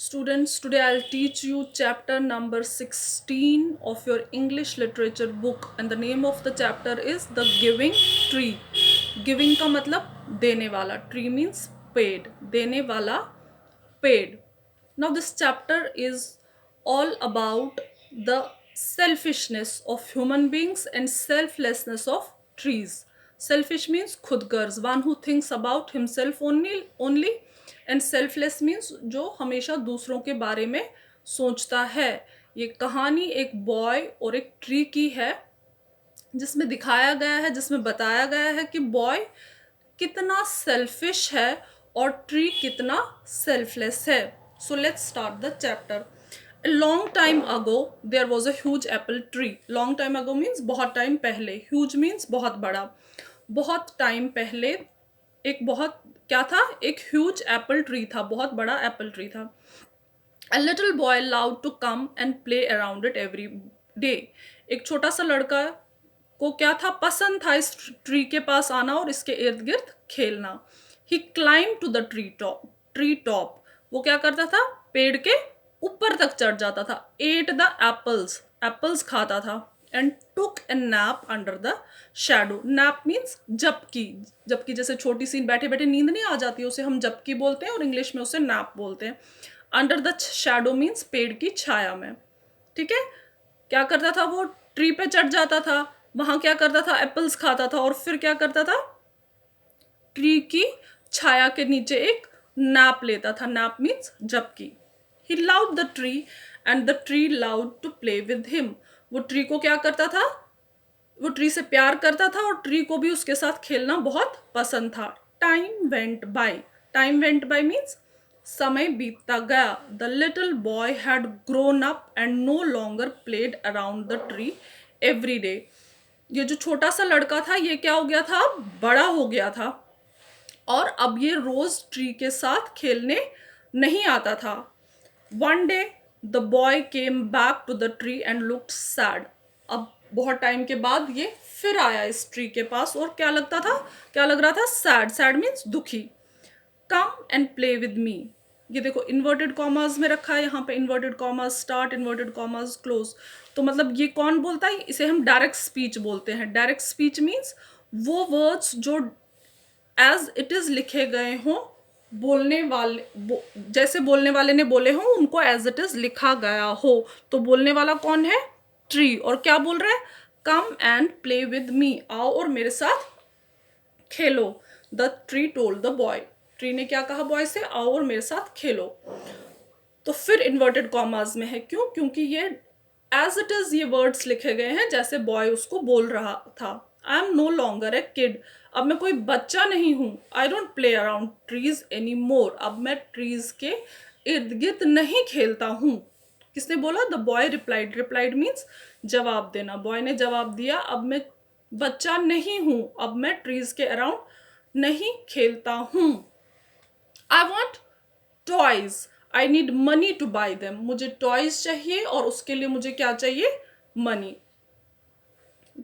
Students, today I'll teach you chapter number 16 of your English literature book, and the name of the chapter is The Giving Tree. Giving का मतलब देने वाला, tree means paid, देने वाला paid. Now this chapter is all about the selfishness of human beings and selflessness of trees. Selfish means Khudgarz, one who thinks about himself only, and selfless means जो हमेशा दूसरों के बारे में सोचता है. ये कहानी एक बॉय और एक ट्री की है, जिसमें दिखाया गया है, जिसमें बताया गया है कि बॉय कितना सेल्फिश है और ट्री कितना सेल्फलेस है. So let's start the chapter. A long time ago there was a huge apple tree. Long time ago means बहुत टाइम पहले. Huge means बहुत बड़ा. बहुत टाइम पहले एक बहुत क्या था, एक ह्यूज एप्पल ट्री था, बहुत बड़ा एप्पल ट्री था. A little boy loved to come and play around it every day. एक छोटा सा लड़का को क्या था, पसंद था इस ट्री के पास आना और इसके इर्द गिर्द खेलना. He climbed to the tree top. वो क्या करता था, पेड़ के ऊपर तक चढ़ जाता था. Ate the apples खाता था. And took a nap under the shadow. Nap means जबकि जैसे छोटी सी बैठे बैठे नींद नहीं आ जाती, उसे हम जबकि बोलते हैं और इंग्लिश में उसे नैप बोलते हैं. अंडर द शैडो मीन्स पेड़ की छाया में. ठीक है, क्या करता था वो, ट्री पे चढ़ जाता था, वहां क्या करता था, एप्पल्स खाता था और फिर क्या करता था, ट्री की छाया के नीचे एक नैप लेता था. नैप मीन्स जबकि. He loved the tree and the tree loved to play with him. वो ट्री को क्या करता था, वो ट्री से प्यार करता था और ट्री को भी उसके साथ खेलना बहुत पसंद था. Time went by. Time went by means समय बीतता गया. The little boy had grown up and no longer played around the tree every day. ये जो छोटा सा लड़का था, ये क्या हो गया था, बड़ा हो गया था और अब ये रोज ट्री के साथ खेलने नहीं आता था. One day the boy came back to the tree and looked sad. अब बहुत टाइम के बाद ये फिर आया इस ट्री के पास और क्या लग रहा था, सैड. सैड मीन्स दुखी. कम एंड प्ले विद मी. ये देखो इन्वर्टेड कॉमर्स में रखा है, यहाँ पे inverted commas start, inverted commas close. तो मतलब ये कौन बोलता है, इसे हम डायरेक्ट स्पीच बोलते हैं. डायरेक्ट स्पीच मीन्स वो वर्ड्स जो एज इट इज लिखे गए हों, जैसे बोलने वाले ने बोले हों, उनको एज इट इज लिखा गया हो. तो बोलने वाला कौन है, ट्री. और क्या बोल रहा है, कम एंड प्ले विद मी, आओ और मेरे साथ खेलो. The tree told the boy. Tree ने क्या कहा बॉय से, आओ और मेरे साथ खेलो. तो फिर इन्वर्टेड कॉमास में है, क्यों, क्योंकि ये एज इट इज ये वर्ड्स लिखे गए हैं जैसे बॉय उसको बोल रहा था. I am no longer a kid. अब मैं कोई बच्चा नहीं हूं. I don't play around trees anymore. अब मैं ट्रीज के इर्द गिर्द नहीं खेलता हूं. किसने बोला, the boy replied. Replied means जवाब देना. बॉय ने जवाब दिया, अब मैं बच्चा नहीं हूं, अब मैं ट्रीज के अराउंड नहीं खेलता हूं. I want toys. I need money two by them. मुझे टॉयज चाहिए और उसके लिए मुझे क्या चाहिए, मनी.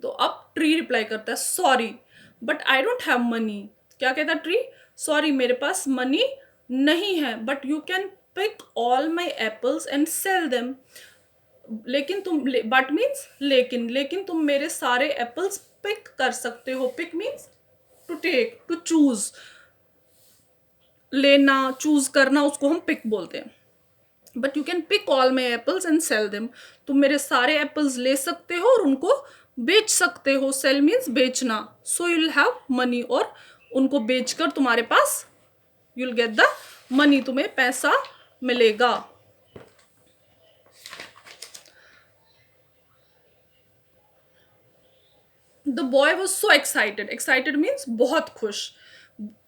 तो अब ट्री रिप्लाई करता है, sorry but I don't have money. क्या कहता है ट्री, सॉरी मेरे पास मनी नहीं है, but you can pick all my apples and sell them. लेकिन तुम, बट मीन्स लेकिन तुम मेरे सारे एप्पल्स पिक कर सकते हो. Pick means to take, to choose. लेना, चूज करना, उसको हम पिक बोलते हैं. But you can pick all my apples and sell them. तुम मेरे सारे एप्पल्स ले सकते हो और उनको बेच सकते हो. सेल मीन्स बेचना. So you will have money. और उनको बेचकर तुम्हारे पास, you will get the money, तुम्हें पैसा मिलेगा. The boy was so excited. Excited means बहुत खुश.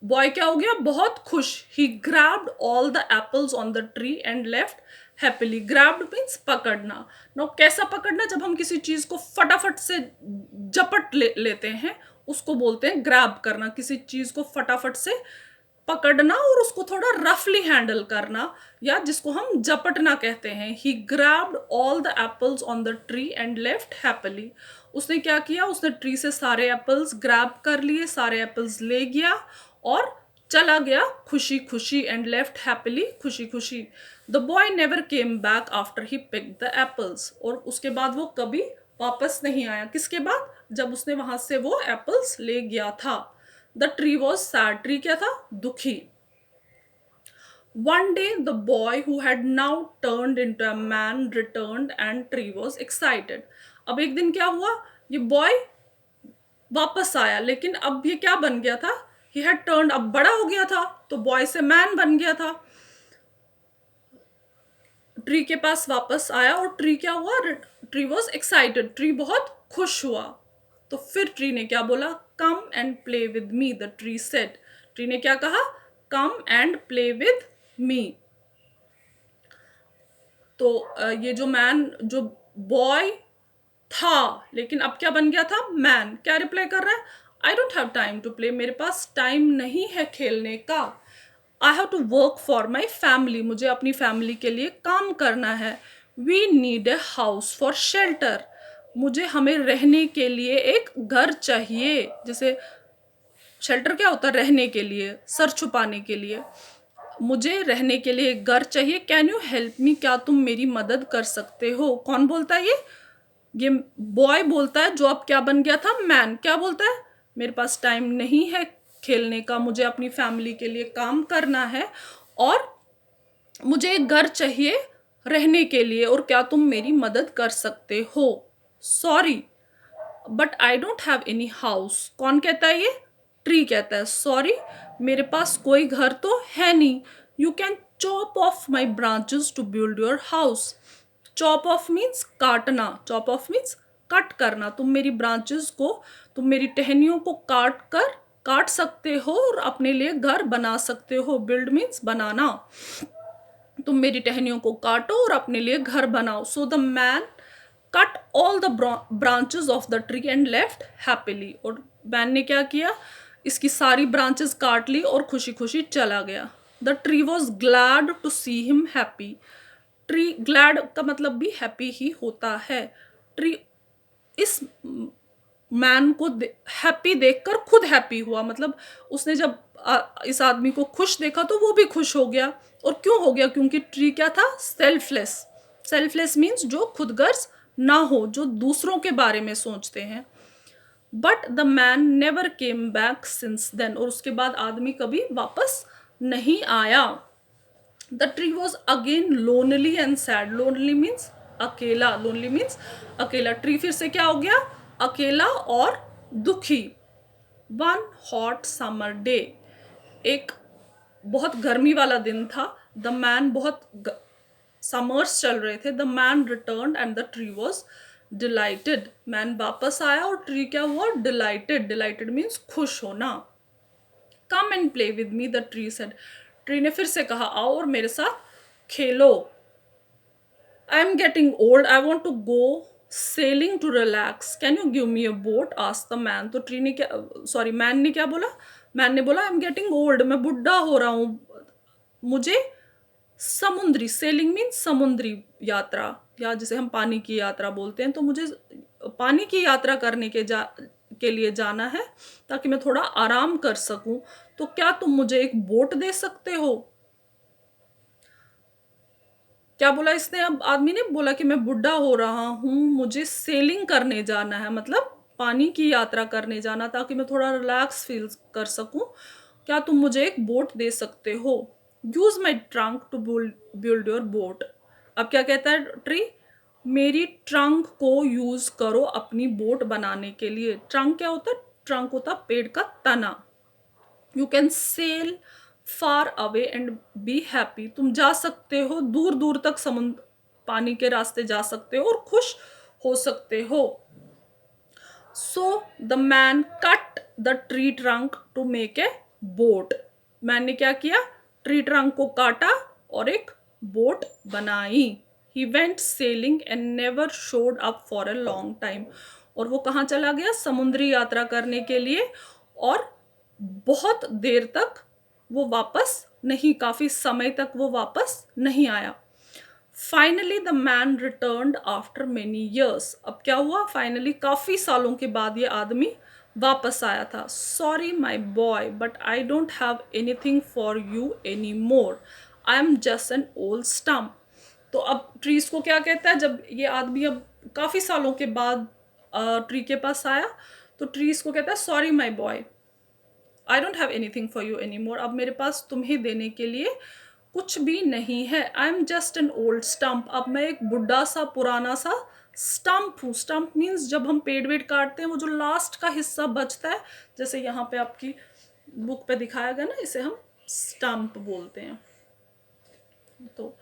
बॉय क्या हो गया, बहुत खुश. He grabbed all the apples on the tree and left happily. Grabbed means पकड़ना. नो, कैसा पकड़ना, जब हम किसी चीज को फटाफट से झपट लेते हैं उसको बोलते हैं ग्रैब करना. किसी चीज को फटाफट से पकड़ना और उसको थोड़ा रफली हैंडल करना, या जिसको हम झपटना कहते हैं. He grabbed all the apples on the tree and left happily. उसने क्या किया, उसने ट्री से सारे एप्पल्स ग्रैब कर लिए, सारे एप्पल्स ले गया और चला गया खुशी खुशी, एंड लेफ्ट हैप्पीली, खुशी खुशी। The boy never came back after he pick the apples, और उसके बाद वो कभी वापस नहीं आया। किसके बाद? जब उसने वहां से वो एप्पल्स ले गया था। The tree was sad, tree क्या था? दुखी। One day, the boy who had now turned into a man returned and tree was excited. अब एक दिन क्या हुआ? ये बॉय वापस आया, लेकिन अब ये क्या बन गया था? He had turned, अब बड़ा हो गया था, तो बॉय से मैन बन गया था। ट्री के पास वापस आया और ट्री क्या हुआ? ट्री वॉज एक्साइटेड, ट्री बहुत खुश हुआ। तो फिर ट्री ने क्या बोला? कम and play with me, the tree said. Tree ने क्या कहा? कम एंड प्ले विद मी। तो ये जो बॉय था, लेकिन अब क्या बन गया था? मैन। क्या रिप्लाई कर रहा है? I don't have time to play, मेरे पास टाइम नहीं है खेलने का। I have to work for my family, मुझे अपनी फैमिली के लिए काम करना है। We need a house for shelter, हमें रहने के लिए एक घर चाहिए। जैसे शेल्टर क्या होता है? रहने के लिए, सर छुपाने के लिए। मुझे रहने के लिए एक घर चाहिए। कैन यू हेल्प मी, क्या तुम मेरी मदद कर सकते हो? कौन बोलता है ये बॉय बोलता है, जो अब क्या बन गया था? मैन। क्या बोलता है? मेरे पास टाइम नहीं है खेलने का, मुझे अपनी फैमिली के लिए काम करना है, और मुझे एक घर चाहिए रहने के लिए, और क्या तुम मेरी मदद कर सकते हो? Sorry but I don't have any house. कौन कहता है ये? ट्री कहता है, सॉरी मेरे पास कोई घर तो है नहीं। You can chop off my branches to build your house. Chop off means काटना, चॉप ऑफ मीन्स कट करना। तुम मेरी ब्रांचेस को, तुम मेरी टहनियों को काट सकते हो और अपने लिए घर बना सकते हो। बिल्ड मीन्स बनाना। तुम मेरी टहनियों को काटो और अपने लिए घर बनाओ। सो the man cut all the branches of the tree and left happily, और मैन ने क्या किया? इसकी सारी ब्रांचेस काट ली और खुशी खुशी चला गया। The tree was glad to see him happy. Tree, glad का मतलब भी हैप्पी ही होता है। ट्री इस मैन को हैप्पी देखकर खुद हैप्पी हुआ, मतलब उसने जब इस आदमी को खुश देखा तो वो भी खुश हो गया। और क्यों हो गया? क्योंकि ट्री क्या था? सेल्फलेस। सेल्फलेस मीन्स जो खुदगर्ज ना हो, जो दूसरों के बारे में सोचते हैं। But the man never came back since then, और उसके बाद आदमी कभी वापस नहीं आया। The tree was again lonely and sad. Lonely means अकेला, लोनली मीन्स अकेला। ट्री फिर से क्या हो गया? अकेला और दुखी। वन हॉट समर डे, एक बहुत गर्मी वाला दिन था। द मैन, बहुत समर्स चल रहे थे। The man return and the tree was dilated. Man वापस आया और ट्री क्या हुआ? डिलाइटेड। डिलाइटेड मीन्स खुश होना। Come and play with me, the tree said. Tree ने फिर से कहा, आओ और मेरे साथ खेलो। I am getting old, I want to go sailing to relax, can you give me a boat, asked the man. तो ट्री ने क्या, सॉरी मैन ने क्या बोला? मैन ने बोला, आई एम गेटिंग ओल्ड, मैं बुढ़ा हो रहा हूँ, मुझे समुद्री, सेलिंग मीन्स समुद्री यात्रा, या जिसे हम पानी की यात्रा बोलते हैं, तो मुझे पानी की यात्रा करने के लिए जाना है, ताकि मैं थोड़ा आराम कर सकूं। तो क्या तुम मुझे एक बोट दे सकते हो? क्या बोला इसने? अब आदमी ने बोला कि मैं बुढ़ा हो रहा हूँ, मुझे सेलिंग करने जाना है, मतलब पानी की यात्रा करने जाना, ताकि मैं थोड़ा रिलैक्स फील कर सकूं। क्या तुम मुझे एक बोट दे सकते हो? Use my trunk to build your boat. अब क्या कहता है ट्री? मेरी ट्रंक को यूज करो अपनी बोट बनाने के लिए। ट्रंक क्या होता है? ट्रंक होता है पेड़ का तना। You can sell far away and be happy, तुम जा सकते हो दूर दूर तक, समुद्र पानी के रास्ते जा सकते हो और खुश हो सकते हो। So the man cut the tree trunk to make a boat. Man ने क्या किया? ट्री ट्रंक को काटा और एक बोट बनाई। He went selling and never showed up for a long time, और वो कहाँ चला गया? समुद्री यात्रा करने के लिए, और बहुत देर तक वो वापस नहीं, काफी समय तक वो वापस नहीं आया। Finally the man returned after many years. अब क्या हुआ? फाइनली काफी सालों के बाद ये आदमी वापस आया था। Sorry my boy but I don't have anything for you any more, I am just an old stump. तो अब ट्रीज को क्या कहता है, जब ये आदमी अब काफ़ी सालों के बाद ट्री के पास आया तो ट्रीज को कहता है sorry my boy, I don't have anything for you any more, अब मेरे पास तुम्हें देने के लिए कुछ भी नहीं है। आई am just an old stump, अब मैं एक बुढ़ा सा पुराना सा स्टम्प हूँ। स्टम्प मीन्स जब हम पेड़ वेड़ काटते हैं वो जो लास्ट का हिस्सा बचता है, जैसे यहाँ पे आपकी बुक पे दिखाया गया ना, इसे हम स्टम्प बोलते हैं। तो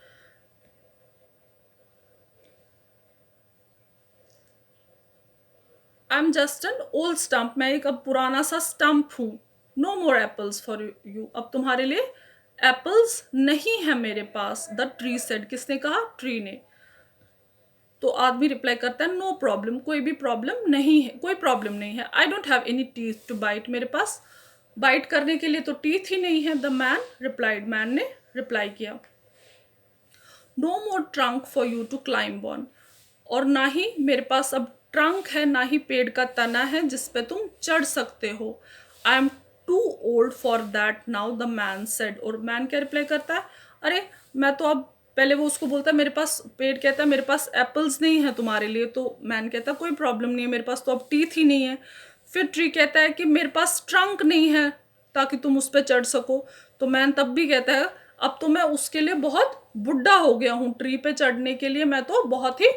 I am just an old stump, मैं एक अब पुराना सा स्टम्प हूँ। No more apples for you, अब तुम्हारे लिए एप्पल्स नहीं है मेरे पास। द ट्री सेड, किसने कहा, ट्री ने। तो आदमी रिप्लाई करता है नो प्रॉब्लम, कोई भी प्रॉब्लम नहीं है, कोई प्रॉब्लम नहीं है। I don't have any teeth to bite, मेरे पास बाइट करने के लिए तो टीथ ही नहीं है। द मैन रिप्लाइड, मैन ने रिप्लाई किया। No more trunk for you to climb on, और ना ही मेरे पास अब ट्रंक है, ना ही पेड़ का तना है जिस पे तुम चढ़ सकते हो। I am too old for that now, the man said. और मैन क्या रिप्लाई करता है, अरे मैं तो अब, पहले वो उसको बोलता है मेरे पास, पेड़ कहता है मेरे पास एप्पल्स नहीं है तुम्हारे लिए, तो मैन कहता है कोई प्रॉब्लम नहीं है, मेरे पास तो अब टीथ ही नहीं है। फिर ट्री कहता है कि मेरे पास ट्रंक नहीं है ताकि तुम उस पर चढ़ सको। तो मैन तब भी कहता है अब तो मैं उसके लिए बहुत बुढ़ा हो गया हूँ, ट्री पे चढ़ने के लिए मैं तो बहुत ही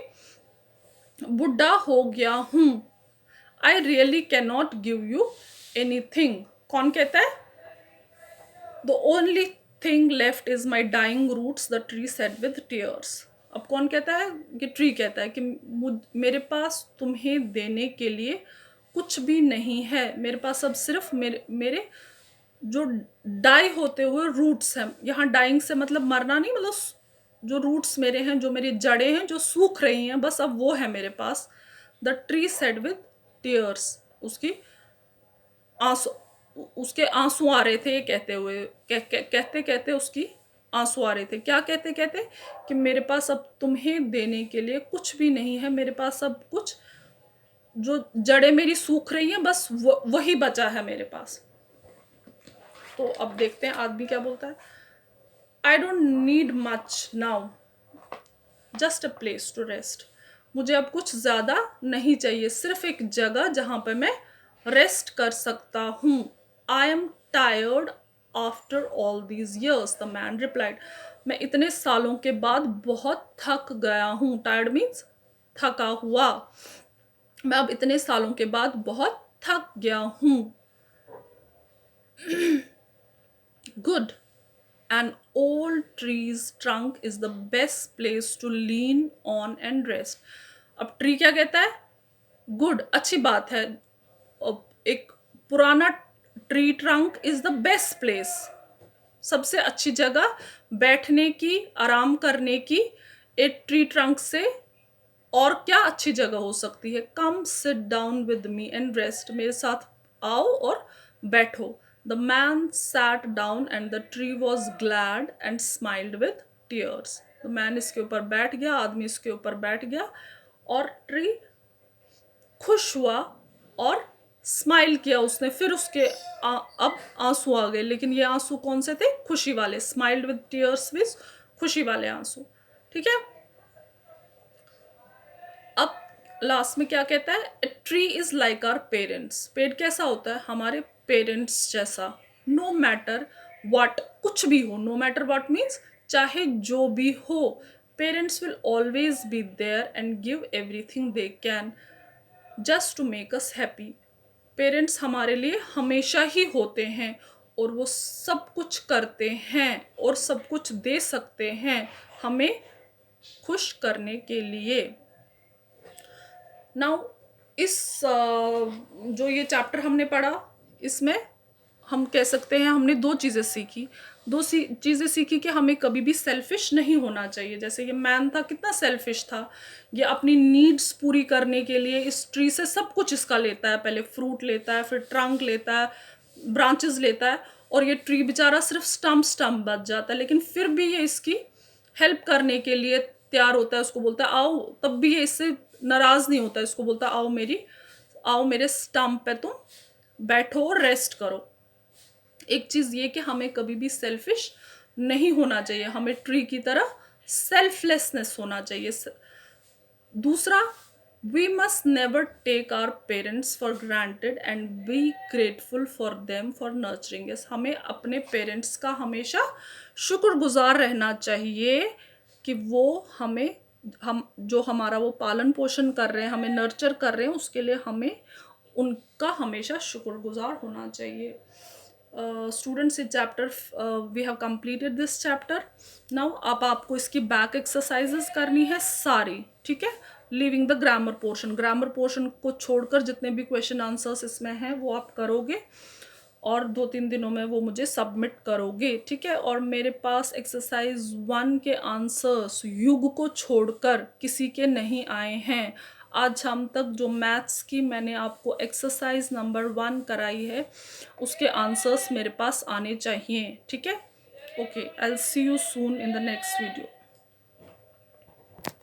बुढ़ा हो गया हूँ। I really can not give you anything, कौन कहता है, the only thing left is my dying roots, the tree said with tears. अब कौन कहता है, कि ट्री कहता है कि मेरे पास तुम्हें देने के लिए कुछ भी नहीं है, मेरे पास अब सिर्फ मेरे मेरे जो डाई होते हुए रूट्स हैं। यहाँ डाइंग से मतलब मरना नहीं, मतलब जो रूट्स मेरे हैं, जो मेरी जड़ें हैं जो सूख रही हैं, बस अब वो है मेरे पास। The tree said with tears, उसकी आंसू, उसके आंसू आ रहे थे ये कहते हुए, कहते कहते उसकी आंसू आ रहे थे। क्या कहते कहते, कि मेरे पास अब तुम्हें देने के लिए कुछ भी नहीं है, मेरे पास अब कुछ, जो जड़ें मेरी सूख रही हैं बस वही बचा है मेरे पास। तो अब देखते हैं आदमी क्या बोलता है। I don't need much now, just a place to rest, मुझे अब कुछ ज़्यादा नहीं चाहिए, सिर्फ एक जगह जहाँ पे मैं रेस्ट कर सकता हूँ। I am tired after all these years, the man replied, मैं इतने सालों के बाद बहुत थक गया हूँ। टायर्ड मीन्स थका हुआ, मैं अब इतने सालों के बाद बहुत थक गया हूँ। Good, an old tree's trunk is the best place to lean on and rest. अब ट्री क्या कहता है, गुड, अच्छी बात है, एक पुराना tree trunk is the best place, सबसे अच्छी जगह बैठने की, आराम करने की, एक ट्री ट्रंक से और क्या अच्छी जगह हो सकती है। Come sit down with me and rest, मेरे साथ आओ और बैठो। The man sat down and the tree was glad and smiled with tears. The man इसके ऊपर बैठ गया, आदमी इसके ऊपर बैठ गया और ट्री खुश हुआ और स्माइल किया उसने। फिर उसके अब आंसू आ गए, लेकिन ये आंसू कौन से थे, खुशी वाले। स्माइल्ड विद टीयर्स विद खुशी वाले आंसू, ठीक है। अब लास्ट में क्या कहता है, a tree is like our parents, पेड़ कैसा होता है, हमारे पेरेंट्स जैसा। नो मैटर व्हाट, कुछ भी हो, नो मैटर व्हाट मीन्स चाहे जो भी हो, parents will always be there and give everything they can just to make us happy. Parents हमारे लिए हमेशा ही होते हैं और वो सब कुछ करते हैं और सब कुछ दे सकते हैं हमें खुश करने के लिए। नाउ इस जो ये चैप्टर हमने पढ़ा, इसमें हम कह सकते हैं हमने दो चीज़ें सीखी। चीज़ें सीखी कि हमें कभी भी सेल्फिश नहीं होना चाहिए। जैसे ये मैन था, कितना सेल्फिश था, ये अपनी नीड्स पूरी करने के लिए इस ट्री से सब कुछ इसका लेता है, पहले फ्रूट लेता है, फिर ट्रंक लेता है, ब्रांचेस लेता है, और ये ट्री बेचारा सिर्फ स्टम्प बच जाता है। लेकिन फिर भी ये इसकी हेल्प करने के लिए तैयार होता है, उसको बोलता है आओ, तब भी ये इससे नाराज़ नहीं होता, इसको बोलता है आओ मेरे स्टम्प पे तुम बैठो, रेस्ट करो। एक चीज़ ये कि हमें कभी भी सेल्फिश नहीं होना चाहिए, हमें ट्री की तरह सेल्फलेसनेस होना चाहिए। दूसरा, we must never take our parents for granted and be grateful for them for nurturing us. हमें अपने पेरेंट्स का हमेशा शुक्रगुजार रहना चाहिए कि वो हमें, हम जो हमारा वो पालन पोषण कर रहे हैं, हमें नर्चर कर रहे हैं, उसके लिए हमें उनका हमेशा शुक्रगुजार होना चाहिए। स्टूडेंट्स, ये chapter we have completed this chapter. Now अब आपको इसकी बैक एक्सरसाइजेस करनी है सारी, ठीक है। Leaving the grammar portion, grammar portion को छोड़कर जितने भी क्वेश्चन आंसर्स इसमें हैं वो आप करोगे और 2-3 दिनों में वो मुझे सबमिट करोगे, ठीक है। और मेरे पास एक्सरसाइज 1 के आंसर्स युग को छोड़कर किसी के नहीं आए हैं। आज शाम तक जो मैथ्स की मैंने आपको एक्सरसाइज नंबर 1 कराई है उसके आंसर्स मेरे पास आने चाहिए, ठीक है। Okay, I will see you soon in the next video.